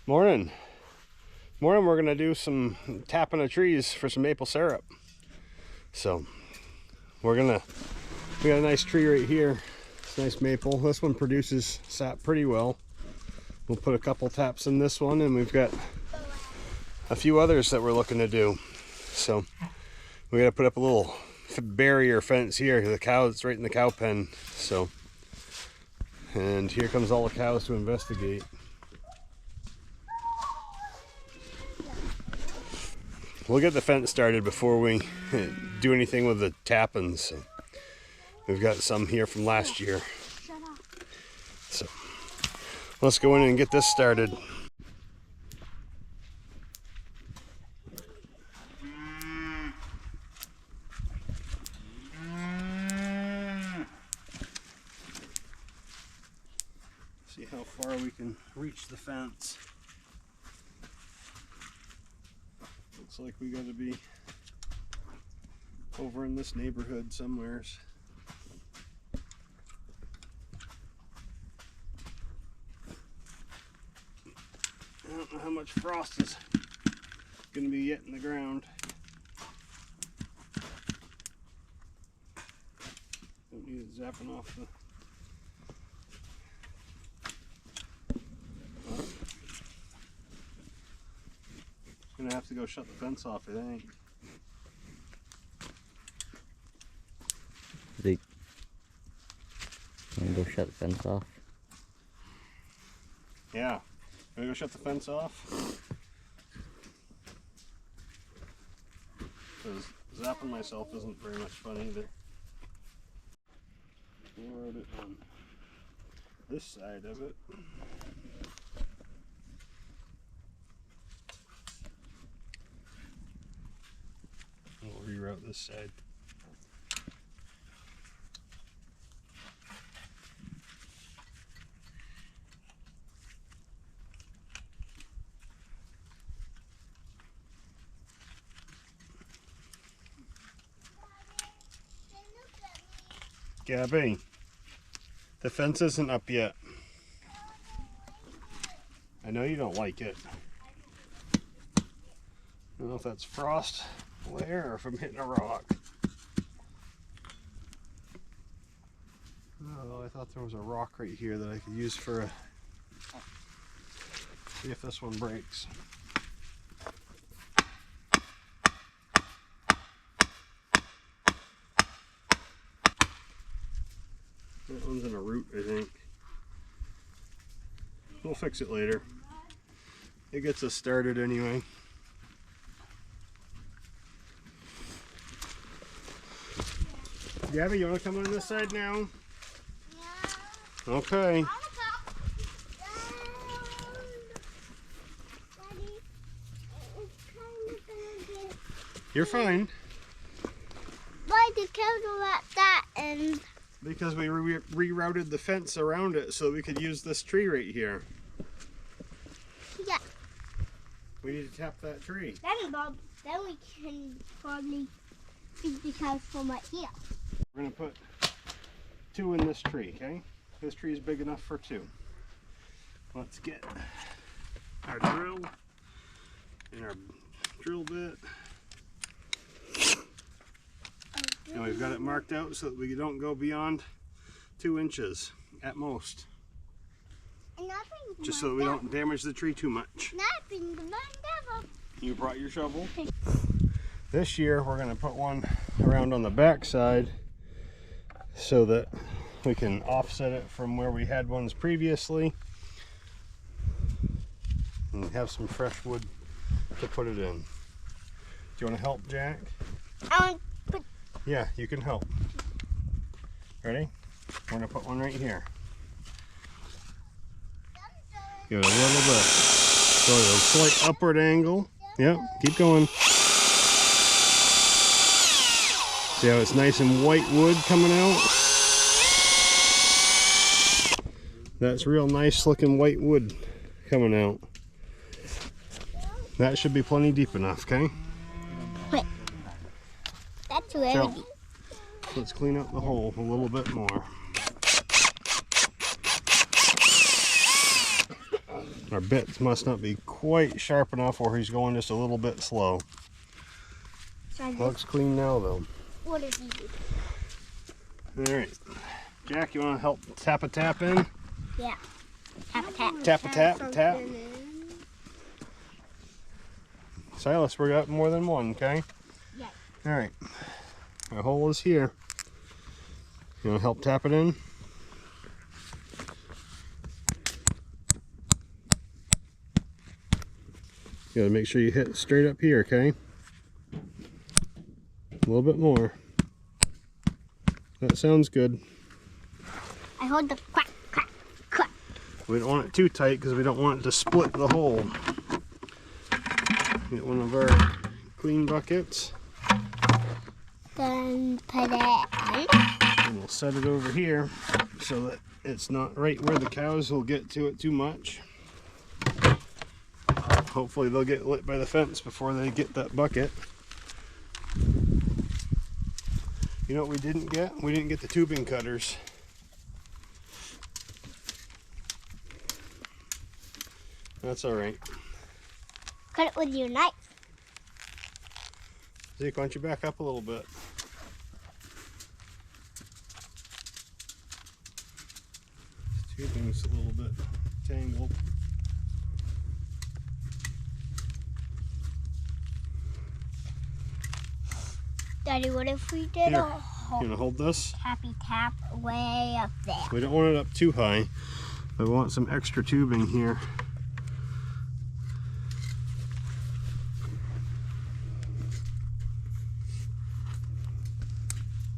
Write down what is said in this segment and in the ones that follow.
Morning. Morning, we're gonna do some tapping of trees for some maple syrup. So we got a nice tree right here. It's a nice maple. This one produces sap pretty well. We'll put a couple taps in this one, and we've got a few others that we're looking to do. So we gotta put up a little barrier fence here. The cows right in the cow pen. So, and here comes all the cows to investigate. We'll get the fence started before we do anything with the tappings. So we've got some here from last year. So let's go in and get this started. See how far we can reach the fence. Looks like we got to be over in this neighborhood somewheres. I don't know how much frost is going to be yet in the ground. Don't need it zapping off the... Gonna have to go shut the fence off, I think. Wanna go shut the fence off? Yeah. Gonna go shut the fence off? Because zapping myself isn't very much fun either. We wrote it on this side of it. We'll reroute this side. Gabby, the fence isn't up yet. I know you don't like it. I don't know if that's frost glare or if I'm hitting a rock. Oh, I thought there was a rock right here that I could use for a... See if this one breaks. That one's in a root, I think. We'll fix it later. It gets us started anyway. Gabby, you want to come on this side now? Yeah. Okay. You're fine. Why did you at that end? Because we rerouted the fence around it so we could use this tree right here. Yeah. We need to tap that tree. Then, Bob, then we can probably feed the cows from right here. We're going to put 2 in this tree, okay? This tree is big enough for 2. Let's get our drill and our drill bit. And we've got it marked out so that we don't go beyond 2 inches at most. Just so that we don't damage the tree too much. You brought your shovel? This year we're going to put one around on the back side so that we can offset it from where we had ones previously and have some fresh wood to put it in. Do you want to help, Jack? Yeah, you can help. Ready? We're going to put one right here. Give it a little bit. So a slight upward angle. Yep, keep going. See how it's nice and white wood coming out? That's real nice looking white wood coming out. That should be plenty deep enough, okay? Wait. That's too heavy. So, let's clean up the hole a little bit more. Our bits must not be quite sharp enough, or he's going just a little bit slow. Looks clean now though. What is he doing? Alright. Jack, you want to help tap a tap in? Yeah. Tap a tap. Tap a tap, tap. Silas, we got more than one, okay? Yeah. Alright. Our hole is here. You want to help tap it in? You gotta make sure you hit straight up here, okay? A little bit more. That sounds good. I hold the crack, crack, crack. We don't want it too tight because we don't want it to split the hole. Get one of our clean buckets. Then put it on. And we'll set it over here so that it's not right where the cows will get to it too much. Hopefully they'll get lit by the fence before they get that bucket. You know what we didn't get? We didn't get the tubing cutters. That's alright. Cut it with your knife. Zeke, why don't you back up a little bit? This tubing's a little bit tangled. Daddy, what if we did Here, a whole you want to hold this? tappy tap way up there? We don't want it up too high. We want some extra tubing here.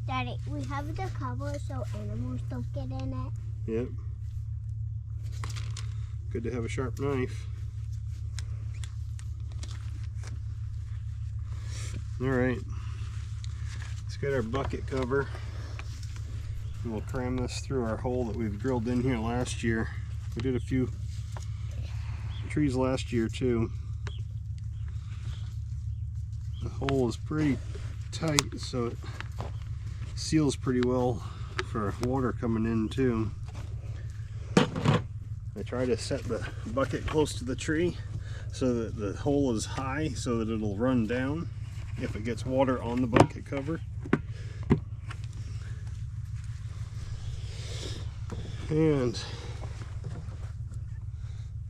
Daddy, we have the cover so animals don't get in it. Yep. Good to have a sharp knife. Alright. Let's get our bucket cover. And we'll cram this through our hole that we've drilled in here last year. We did a few trees last year too. The hole is pretty tight, so it seals pretty well for water coming in too. I try to set the bucket close to the tree so that the hole is high so that it'll run down if it gets water on the bucket cover. And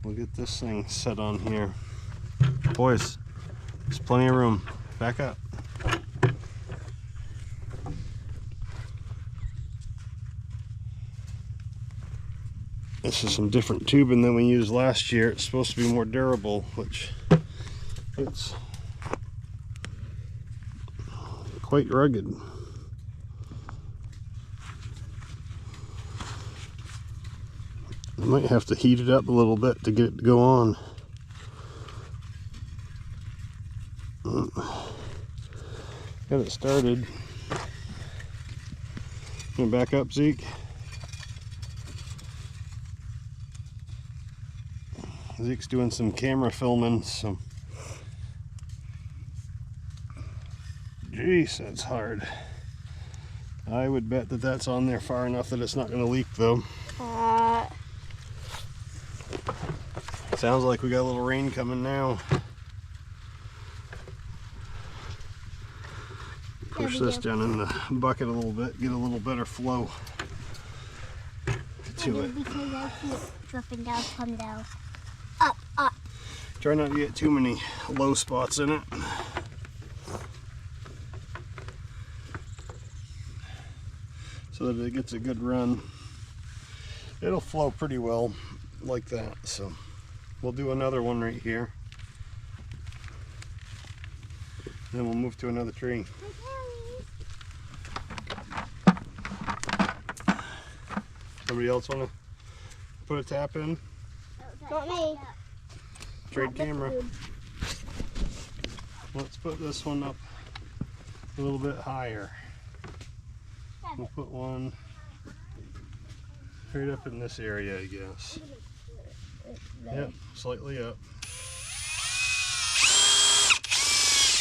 we'll get this thing set on here. Boys, there's plenty of room. Back up. This is some different tubing than we used last year. It's supposed to be more durable, which it's quite rugged. I might have to heat it up a little bit to get it to go on. Got it started. Gonna back up, Zeke. Zeke's doing some camera filming, so jeez, that's hard. I would bet that that's on there far enough that it's not going to leak though. Sounds like we got a little rain coming now. Push this down in the bucket a little bit, get a little better flow to it. Because I see it dripping down, come down. Up, up. Try not to get too many low spots in it. So that it gets a good run. It'll flow pretty well like that. So we'll do another one right here. Then we'll move to another tree. Somebody else want to put a tap in? Not me. Trade camera. Let's put this one up a little bit higher. We'll put one right up in this area, I guess. Yep, slightly up.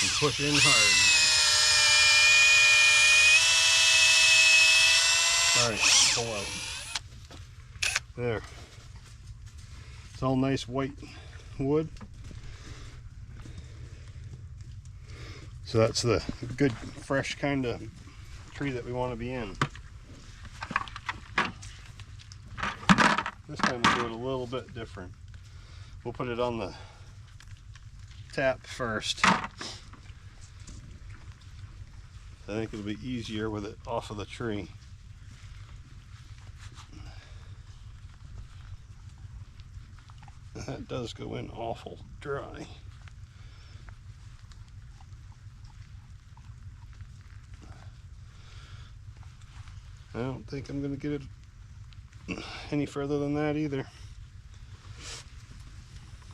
And push in hard. Alright, pull out. There. It's all nice white wood. So that's the good, fresh kind of tree that we want to be in. This time we'll do it a little bit different. We'll put it on the tap first. I think it'll be easier with it off of the tree. That does go in awful dry. I don't think I'm going to get it any further than that either.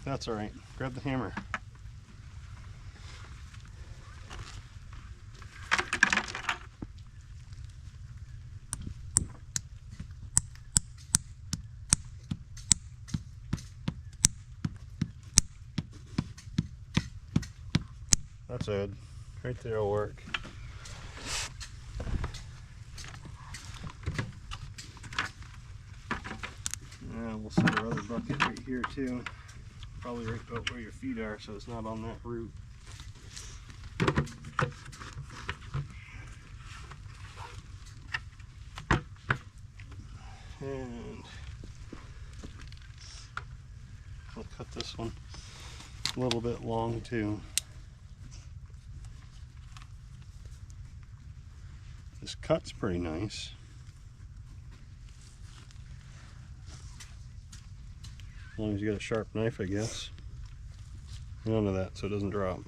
That's all right. Grab the hammer. That's good. Right there will work. Now we'll set our other bucket right here too. Probably right about where your feet are, so it's not on that root. And I'll cut this one a little bit long too. This cut's pretty nice. As long as you got a sharp knife, I guess. None of that so it doesn't drop.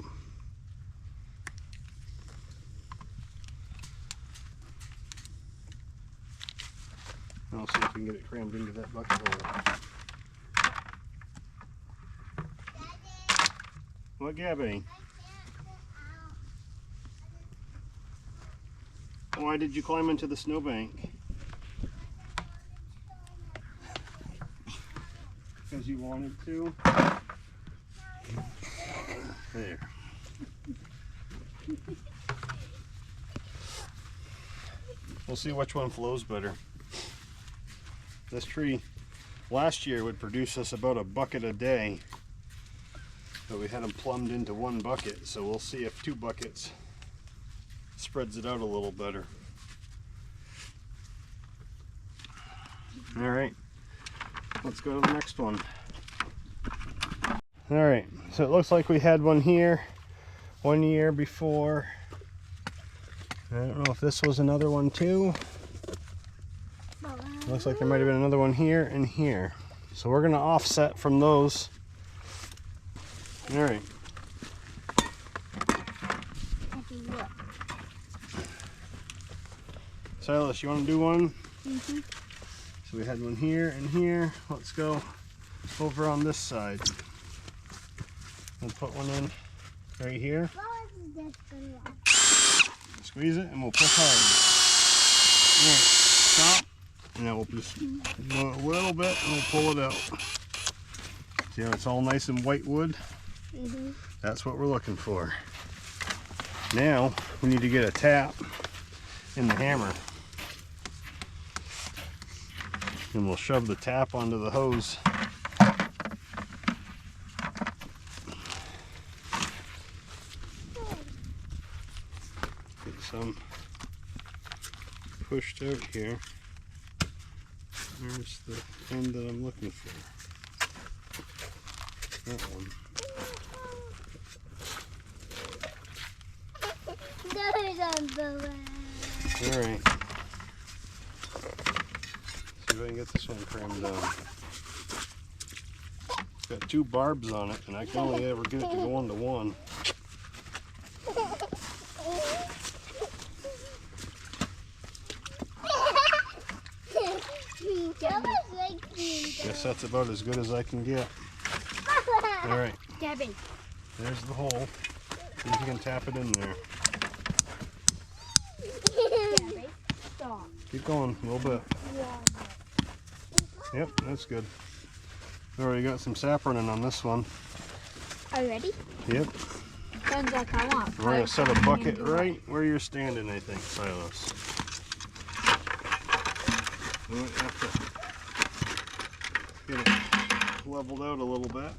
I'll see if we can get it crammed into that bucket hole. What, Gabby? Why did you climb into the snowbank? Because you wanted to? There. We'll see which one flows better. This tree last year would produce us about a bucket a day, but we had them plumbed into one bucket, so we'll see if 2 buckets spreads it out a little better. All right, let's go to the next one. All right, so it looks like we had one here 1 year before. I don't know if this was another one too. Looks like there might have been another one here and here. So we're gonna offset from those. All right. Silas, you want to do one? Mm-hmm. So we had one here and here. Let's go over on this side. We'll put one in right here. Squeeze it and we'll push hard. All right, stop. And then we'll just blow it a little bit and we'll pull it out. See how it's all nice and white wood? Mm-hmm. That's what we're looking for. Now we need to get a tap in the hammer. And we'll shove the tap onto the hose. Get some pushed out here. There's the end that I'm looking for. That one. Alright. See if I can get this one crammed down. It's got 2 barbs on it, and I can only ever get it to go into one. Guess that's about as good as I can get. Alright. There's the hole. See if you can tap it in there. Keep going a little bit. Yep, that's good. We already got some sap running on this one. Are you ready? Yep. We're going to set a bucket right where you're standing, I think, Silas. We might have to get it leveled out a little bit.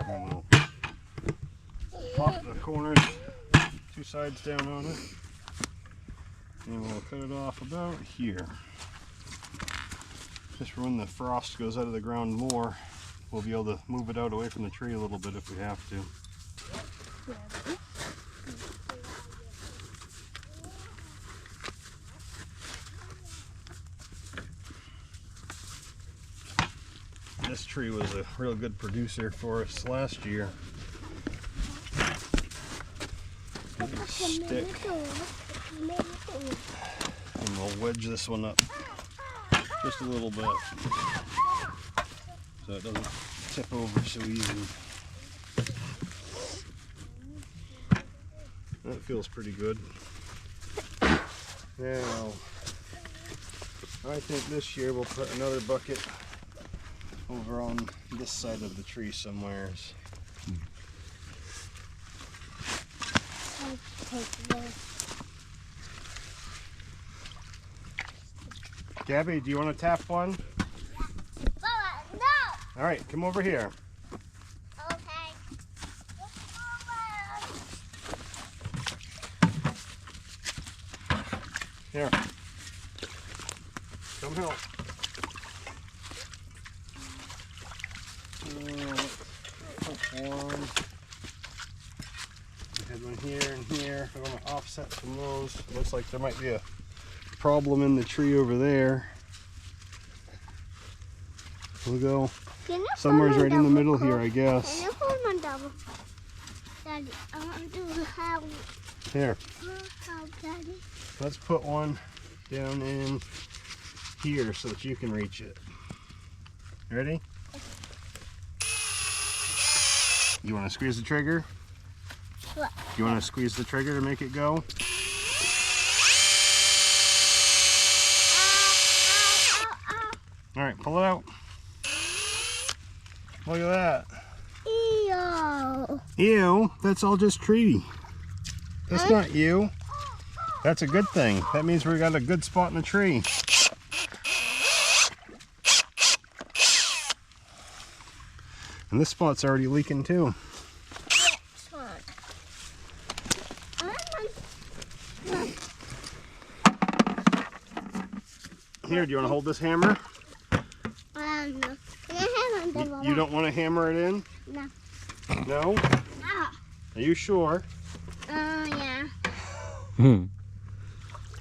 And we'll pop the corners, 2 sides down on it, and we'll cut it off about here. Just for when the frost goes out of the ground more, we'll be able to move it out away from the tree a little bit if we have to. This tree was a real good producer for us last year. Stick. And we'll wedge this one up just a little bit so it doesn't tip over so easy. That feels pretty good. Now, I think this year we'll put another bucket over on this side of the tree somewheres. Gabby, do you want to tap one? No. All right, come over here. Okay. Here. Come help. One. I had one here and here. I want to offset from those. Looks like there might be a problem in the tree over there. We'll go somewhere's right in the middle here, I guess. Can you hold my double? Daddy, I want to do how. Here. How, Daddy? Let's put one down in here so that you can reach it. Ready? You want to squeeze the trigger? What? You want to squeeze the trigger to make it go? All right, pull it out. Look at that. Ew. Ew, that's all just tree. That's not you. That's a good thing. That means we got a good spot in the tree. And this spot's already leaking too. Here, do you want to hold this hammer? No. Can I have one? You don't want to hammer it in? No. No? No. Are you sure? Yeah. Okay. I'm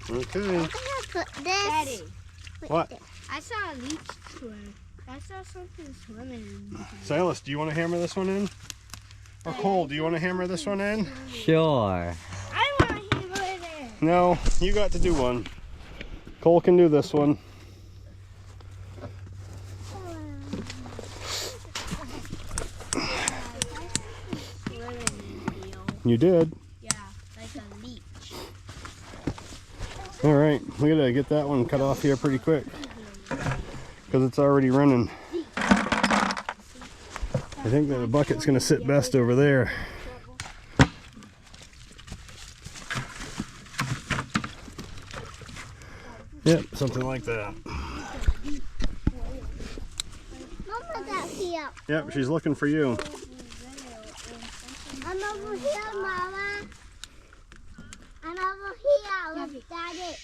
gonna put this. Daddy, What? I saw a leech swim. I saw something swimming. Silas, do you want to hammer this one in? Or Cole, do you want to hammer this one in? Sure. I want to hammer it in. No, you got to do one. Cole can do this one. You did. Yeah, like a leech. All right, we gotta get that one cut off here pretty quick because it's already running. I think that the bucket's gonna sit best over there. Yep, something like that. Mama, that's here. Yep, she's looking for you. I'm over here, Mama. I'm over here. Look, Daddy.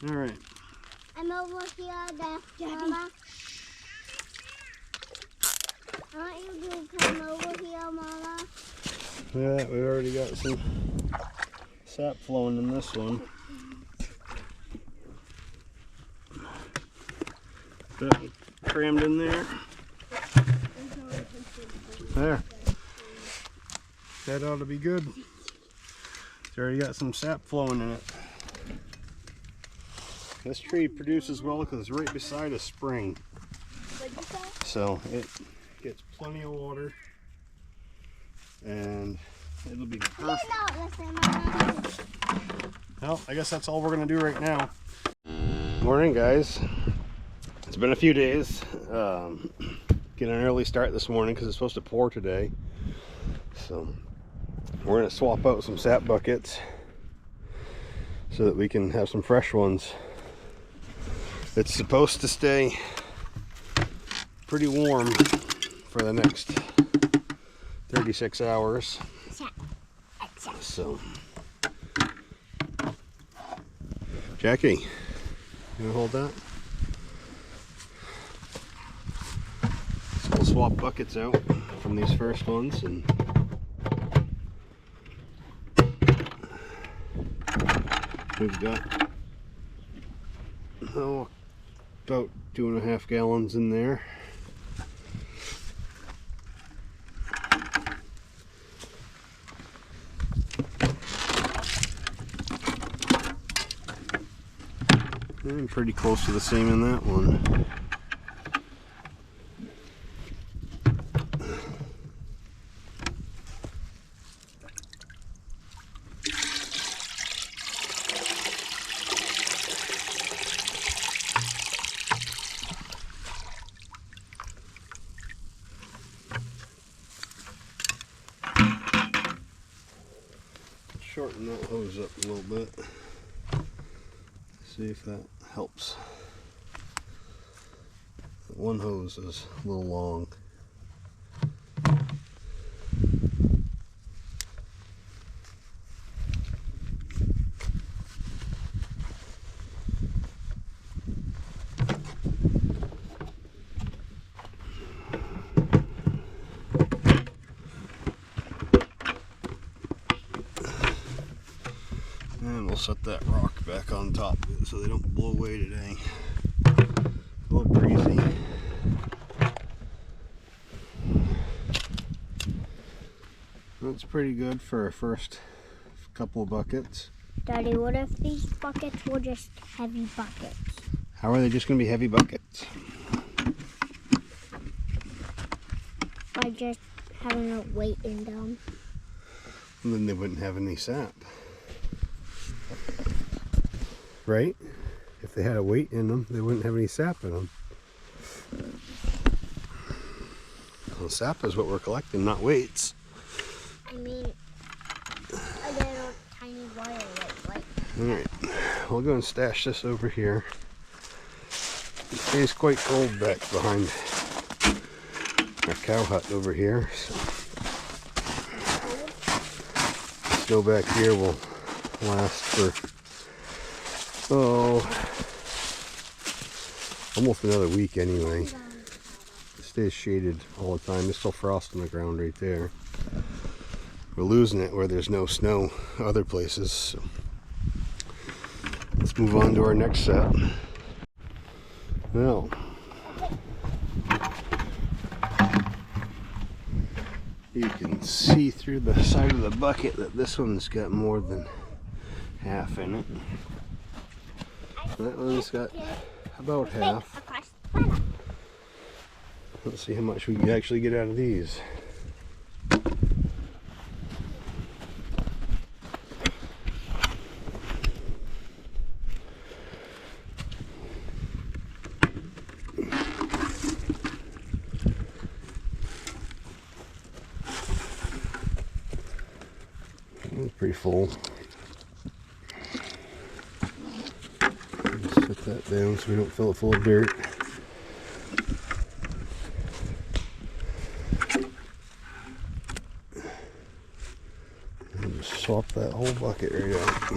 All right. I'm over here, Mama. I want you to come over here, Mama. Yeah, we've already got some sap flowing in this one. That crammed in there. There. That ought to be good. It's already got some sap flowing in it. This tree produces well because it's right beside a spring. So it gets plenty of water and it'll be perfect. Well, I guess that's all we're gonna do right now. Morning, guys. It's been a few days. Get an early start this morning because it's supposed to pour today. So we're gonna swap out some sap buckets. so that we can have some fresh ones. It's supposed to stay pretty warm for the next 36 hours. So, Jackie, you gonna hold that? So we'll swap buckets out from these first ones, and we've got about 2.5 gallons in there. I'm pretty close to the same in that one. Shorten that hose up a little bit. See if that helps. One hose is a little long. And we'll set that rock back on top of it so they don't blow away today. A little breezy. That's pretty good for our first couple of buckets. Daddy, what if these buckets were just heavy buckets? How are they just going to be heavy buckets? By just having a weight in them. And then they wouldn't have any sap. Right? If they had a weight in them, they wouldn't have any sap in them. Well, sap is what we're collecting, not weights. I mean, a little tiny wire like. Alright, we'll go and stash this over here. It stays quite cold back behind our cow hut over here. So snow back here will last for almost another week anyway. It stays shaded all the time. There's still frost on the ground right there. We're losing it where there's no snow other places. So let's move on to our next set. Well, you can see through the side of the bucket that this one's got more than half in it. That one's got about half. Let's see how much we can actually get out of these. It's pretty full. Set that down so we don't fill it full of dirt. And just swap that whole bucket right out.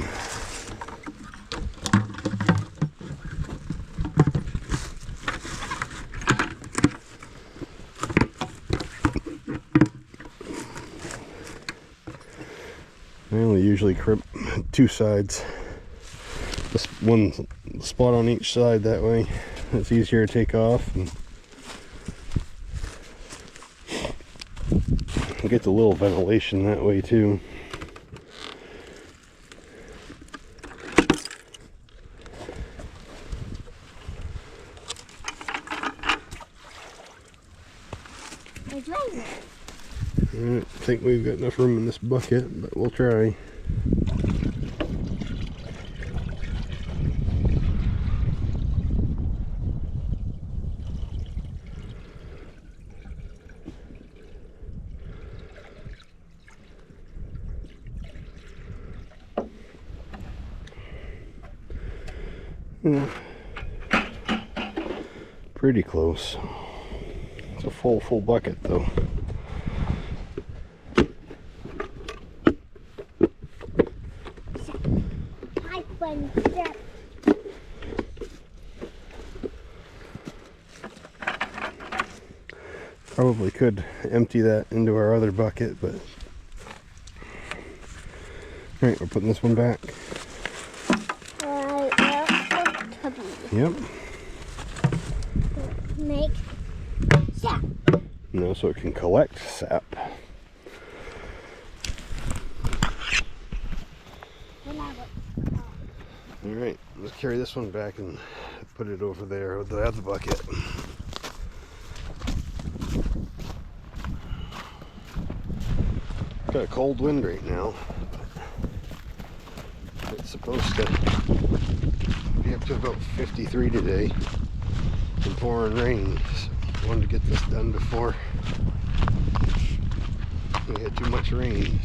I only usually crimp two sides. Just one spot on each side, that way it's easier to take off and get a little ventilation that way too. Alright, I think we've got enough room in this bucket, but we'll try. Yeah. Pretty close. It's a full bucket though. Probably could empty that into our other bucket, but alright, we're putting this one back. Yep. Make sap. No, so it can collect sap. Alright, let's carry this one back and put it over there with the other bucket. Got a cold wind right now. It's supposed to be up to about 53 today and pouring rain. So I wanted to get this done before we had too much rain.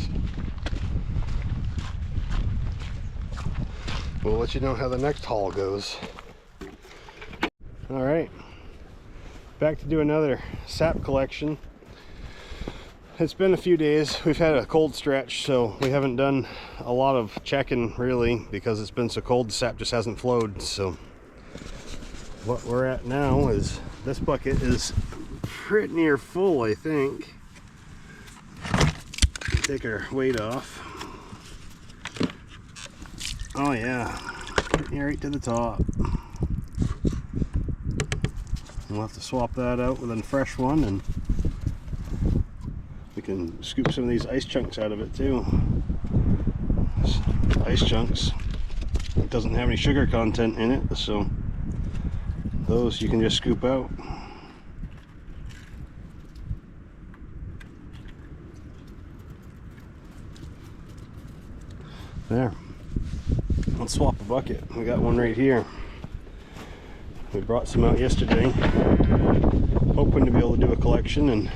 We'll let you know how the next haul goes. Alright, back to do another sap collection. It's been a few days. We've had a cold stretch, so we haven't done a lot of checking really because it's been so cold. The sap just hasn't flowed. So what we're at now is this bucket is pretty near full, I think. Take our weight off. Oh yeah, right to the top. We'll have to swap that out with a fresh one, and we can scoop some of these ice chunks out of it too. Ice chunks. It doesn't have any sugar content in it, so those you can just scoop out. There. Let's swap a bucket. We got one right here. We brought some out yesterday, hoping to be able to do a collection, and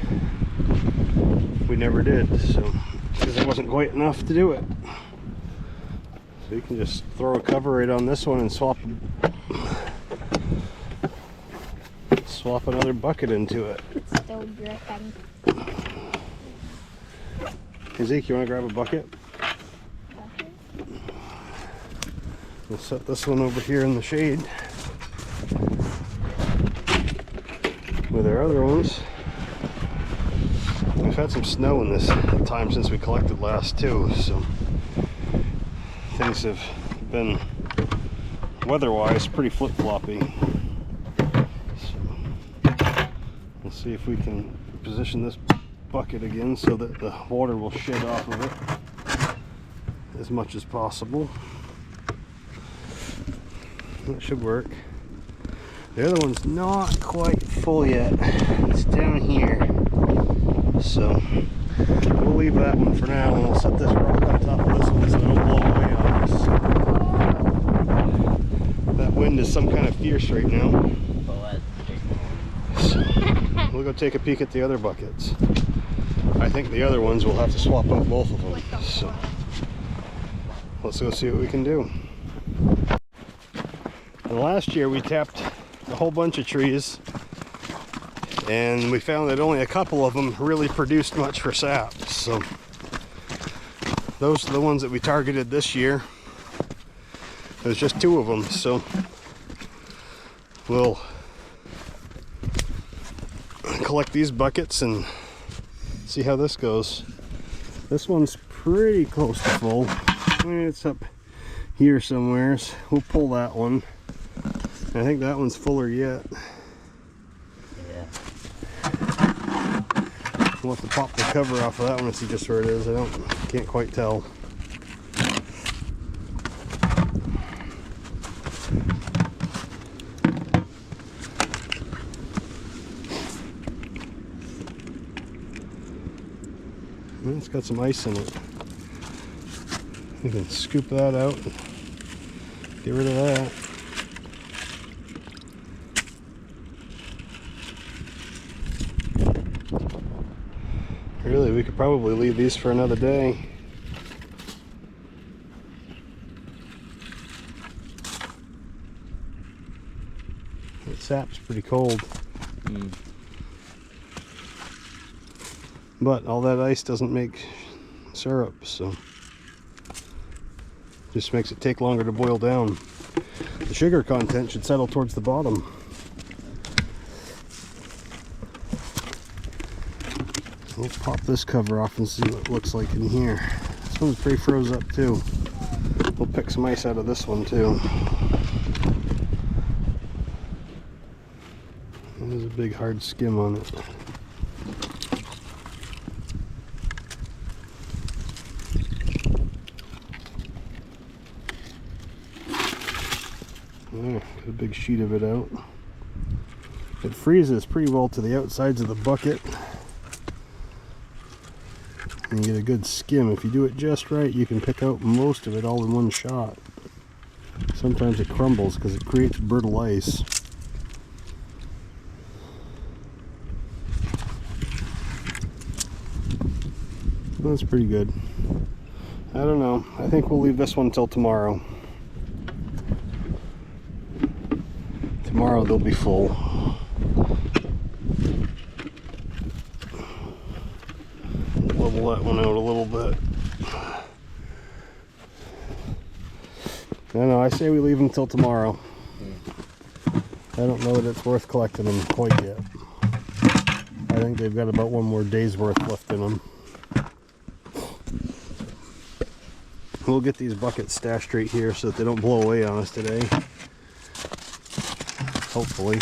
we never did, so because there wasn't quite enough to do it. So you can just throw a cover right on this one and swap another bucket into it. It's still dripping. Hey Zeke, you want to grab a bucket? We'll set this one over here in the shade with our other ones. We've had some snow in this time since we collected last too, so things have been weather-wise pretty flip-floppy. So we'll see if we can position this bucket again so that the water will shed off of it as much as possible. That should work. The other one's not quite full yet. It's down here. So we'll leave that one for now, and we'll set this rock on top of this one so it don't blow away on us. That wind is some kind of fierce right now. So we'll go take a peek at the other buckets. I think the other ones we'll have to swap out both of them. So let's go see what we can do. And last year we tapped a whole bunch of trees, and we found that only a couple of them really produced much for sap. So those are the ones that we targeted this year. There's just 2 of them, so we'll collect these buckets and see how this goes. This one's pretty close to full. I mean, it's up here somewhere, so we'll pull that one. I think that one's fuller yet. Yeah. We'll have to pop the cover off of that one and see just where it is. Can't quite tell. It's got some ice in it. We can scoop that out and get rid of that. Really, we could probably leave these for another day. sap's pretty cold. Mm. But all that ice doesn't make syrup, so just makes it take longer to boil down. The sugar content should settle towards the bottom. We'll pop this cover off and see what it looks like in here. This one's pretty froze up too. We'll pick some ice out of this one too. There's a big hard skim on it. There, got a big sheet of it out. It freezes pretty well to the outsides of the bucket. And you get a good skim. If you do it just right, you can pick out most of it all in one shot. Sometimes it crumbles because it creates brittle ice. That's pretty good. I don't know. I think we'll leave this one till tomorrow. Tomorrow they'll be full. Level that one out a little bit. I say we leave them till tomorrow. I don't know that it's worth collecting them quite yet. I think they've got about one more day's worth left in them. We'll get these buckets stashed right here so that they don't blow away on us today. Hopefully.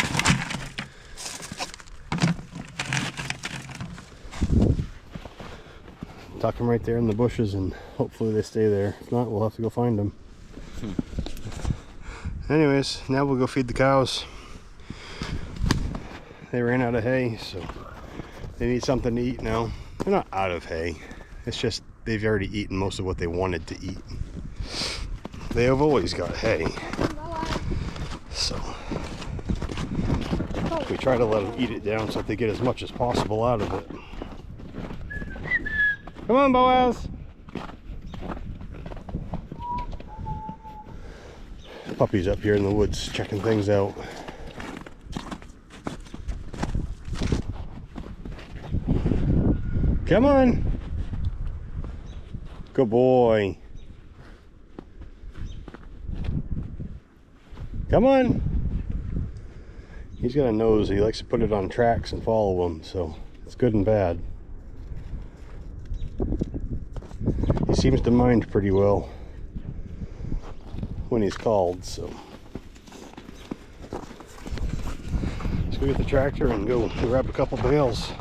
Tuck them right there in the bushes and hopefully they stay there. If not, we'll have to go find them. Anyways, now we'll go feed the cows. They ran out of hay, so they need something to eat now. They're not out of hay. It's just they've already eaten most of what they wanted to eat. They have always got hay. So we try to let them eat it down so that they get as much as possible out of it. Come on, Boaz! Puppy's up here in the woods checking things out. Come on! Good boy. Come on! He's got a nose. He likes to put it on tracks and follow them, so it's good and bad. He seems to mind pretty well when he's called, so let's go get the tractor and go grab a couple bales.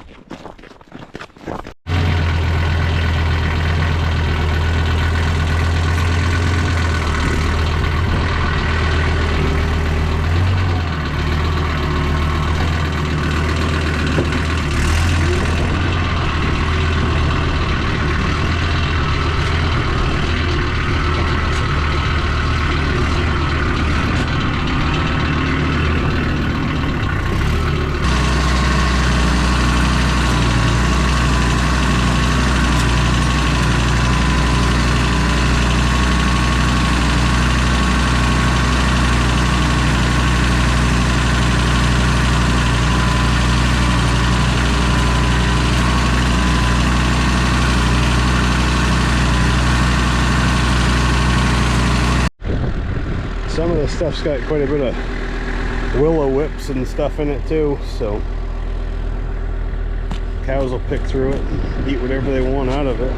Some of the stuff's got quite a bit of willow whips and stuff in it too, so cows will pick through it and eat whatever they want out of it.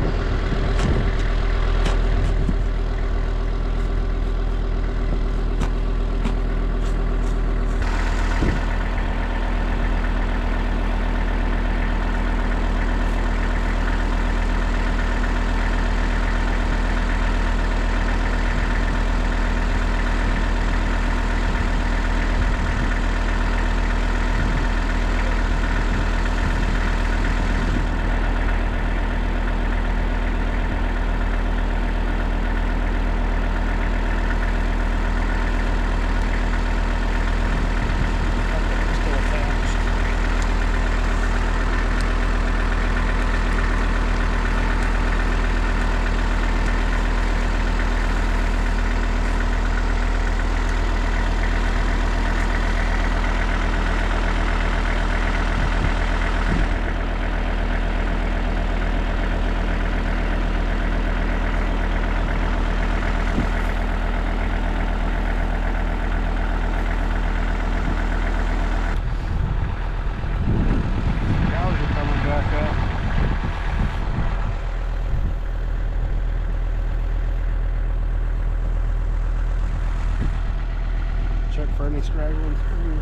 straggling through.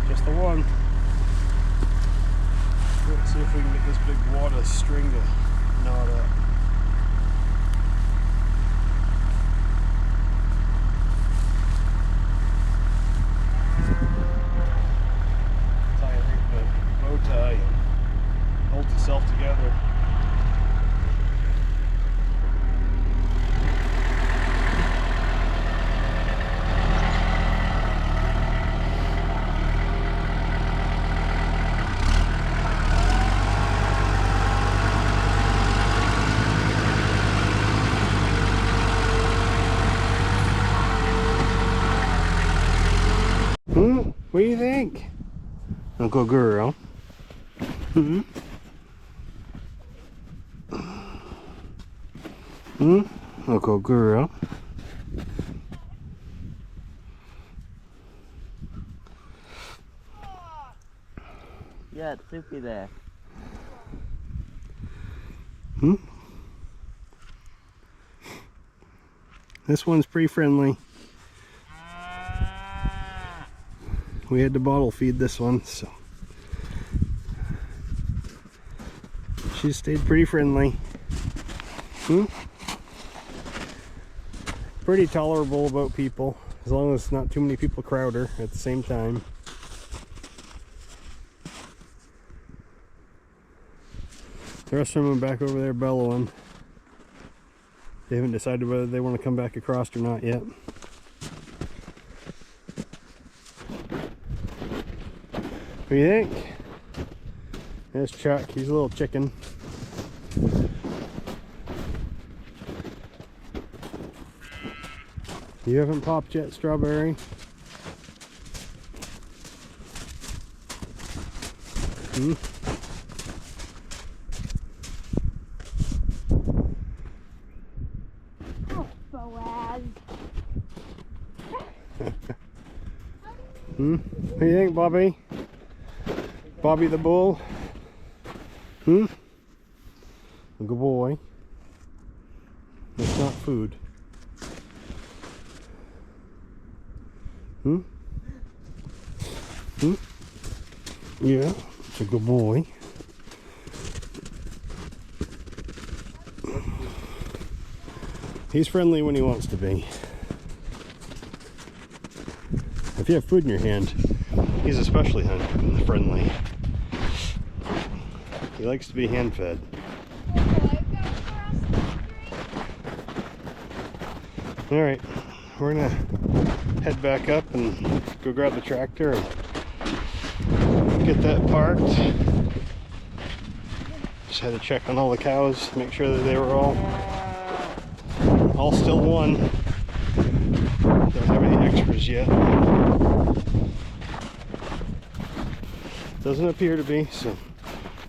Just the one. Let's see if we can get this big wad of string to knot up. Tie it with the bow tie and hold itself together. What do you think, Uncle Girl? Hmm? Hmm? Uncle Girl? Yeah, it's soupy there. Hmm? This one's pretty friendly. We had to bottle feed this one, so she stayed pretty friendly. Hmm? Pretty tolerable about people, as long as not too many people crowd her at the same time. The rest of them are back over there bellowing. They haven't decided whether they want to come back across or not yet. What do you think? There's Chuck. He's a little chicken. You haven't popped yet, Strawberry? Hmm? Oh, Boaz. Hmm? What do you think, Bobby? Bobby the bull? Hmm? A good boy. It's not food. Hmm? Hmm? Yeah, it's a good boy. He's friendly when he wants to be. If you have food in your hand, he's especially friendly. He likes to be hand-fed. Alright, we're gonna head back up and go grab the tractor and get that parked. Just had to check on all the cows, make sure that they were all still one. Don't have any extras yet. Doesn't appear to be, so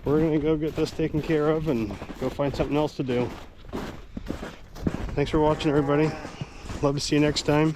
we're gonna go get this taken care of and go find something else to do. Thanks for watching, everybody. Love to see you next time.